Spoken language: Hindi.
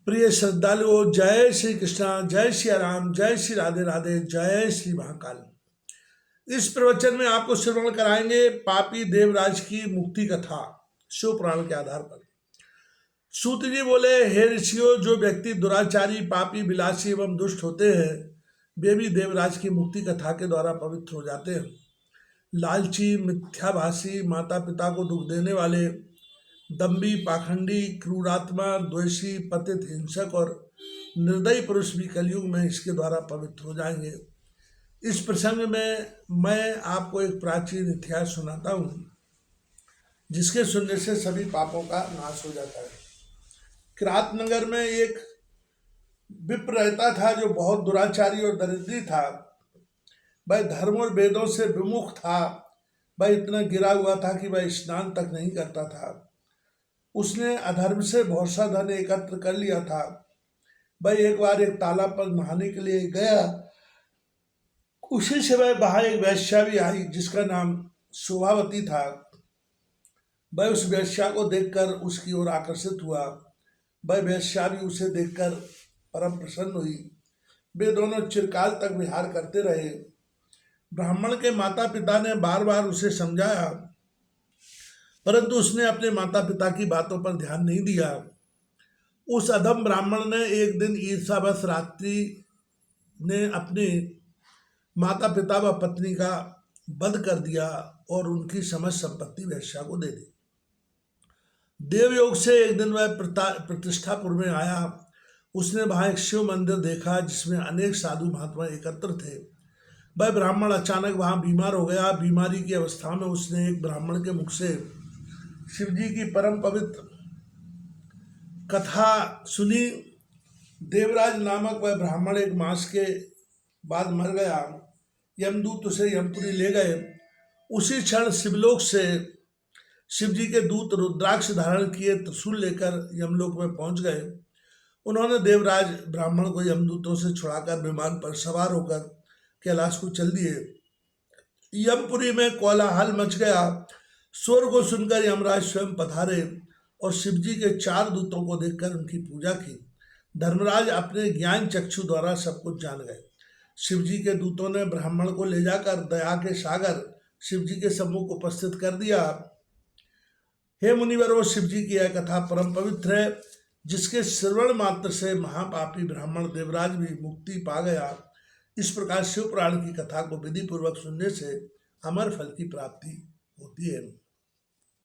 प्रिय श्रद्धालुओं, जय श्री कृष्णा, जय श्री राम, जय श्री राधे राधे, जय श्री महाकाल। इस प्रवचन में आपको श्रवण कराएंगे पापी देवराज की मुक्ति कथा शिव पुराण के आधार पर। सूत जी बोले, हे ऋषियों, जो व्यक्ति दुराचारी, पापी, विलासी एवं दुष्ट होते हैं वे भी देवराज की मुक्ति कथा के द्वारा पवित्र हो जाते हैं। लालची, मिथ्याभाषी, माता पिता को दुख देने वाले, दम्भी, पाखंडी, क्रूरात्मा, द्वेषी, पतित, हिंसक और निर्दयी पुरुष भी कलयुग में इसके द्वारा पवित्र हो जाएंगे। इस प्रसंग में मैं आपको एक प्राचीन इतिहास सुनाता हूँ जिसके सुनने से सभी पापों का नाश हो जाता है। किरातनगर में एक विप्र रहता था जो बहुत दुराचारी और दरिद्री था। वह धर्म और वेदों से विमुख था। वह इतना गिरा हुआ था कि वह स्नान तक नहीं करता था। उसने अधर्म से बहुत सा धन एकत्र कर लिया था। वह एक बार एक तालाब पर नहाने के लिए गया। उसी समय वहां एक वैश्या भी आई जिसका नाम शोभावती था। वह उस वैश्या को देखकर उसकी ओर आकर्षित हुआ। वह वैश्या भी उसे देखकर परम प्रसन्न हुई। वे दोनों चिरकाल तक विहार करते रहे। ब्राह्मण के माता पिता ने बार बार उसे समझाया, परंतु उसने अपने माता पिता की बातों पर ध्यान नहीं दिया। उस अधम ब्राह्मण ने एक दिन ईर्ष्यावश रात्रि ने अपने माता पिता व पत्नी का वध कर दिया और उनकी समस्त संपत्ति वैश्या को दे दी। देवयोग से एक दिन वह प्रतिष्ठापुर में आया। उसने वहां एक शिव मंदिर देखा जिसमें अनेक साधु महात्मा एकत्र थे। वह ब्राह्मण अचानक वहां बीमार हो गया। बीमारी की अवस्था में उसने एक ब्राह्मण के मुख से शिवजी की परम पवित्र कथा सुनी। देवराज नामक वह ब्राह्मण एक मास के बाद मर गया। यमदूत उसे यमपुरी ले गए। उसी क्षण शिवलोक से शिवजी के दूत रुद्राक्ष धारण किए त्रिशूल लेकर यमलोक में पहुंच गए। उन्होंने देवराज ब्राह्मण को यमदूतों से छुड़ाकर विमान पर सवार होकर कैलाश को चल दिए। यमपुरी में कोलाहल मच गया। स्वर को सुनकर यमराज स्वयं पधारे और शिवजी के 4 दूतों को देखकर उनकी पूजा की। धर्मराज अपने ज्ञान चक्षु द्वारा सब कुछ जान गए। शिवजी के दूतों ने ब्राह्मण को ले जाकर दया के सागर शिवजी के सम्मुख उपस्थित कर दिया। हे मुनिवर, वो शिवजी की यह कथा परम पवित्र है जिसके श्रवण मात्र से महापापी ब्राह्मण देवराज भी मुक्ति पा गया। इस प्रकार शिव पुराण की कथा को विधि पूर्वक सुनने से अमर फल की प्राप्ति होती है।